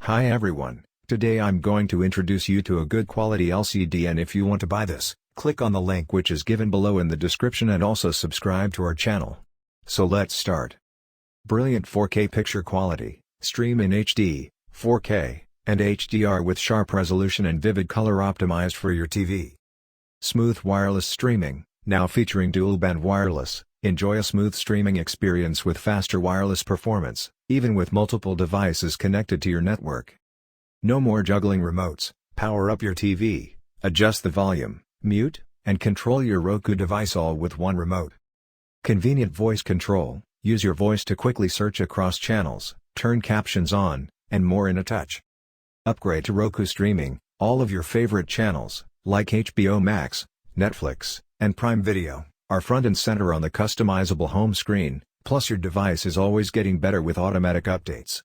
Hi everyone, today I'm going to introduce you to a good quality LCD, and if you want to buy this, click on the link which is given below in the description and also subscribe to our channel. So let's start. Brilliant 4K picture quality, stream in HD, 4K, and HDR with sharp resolution and vivid color optimized for your TV. Smooth wireless streaming, now featuring dual band wireless. Enjoy a smooth streaming experience with faster wireless performance, even with multiple devices connected to your network. No more juggling remotes. Power up your TV, adjust the volume, mute, and control your Roku device all with one remote. Convenient voice control. Use your voice to quickly search across channels, turn captions on, and more in a touch. Upgrade to Roku streaming. All of your favorite channels, like HBO Max, Netflix, and Prime Video, are front and center on the customizable home screen, plus your device is always getting better with automatic updates.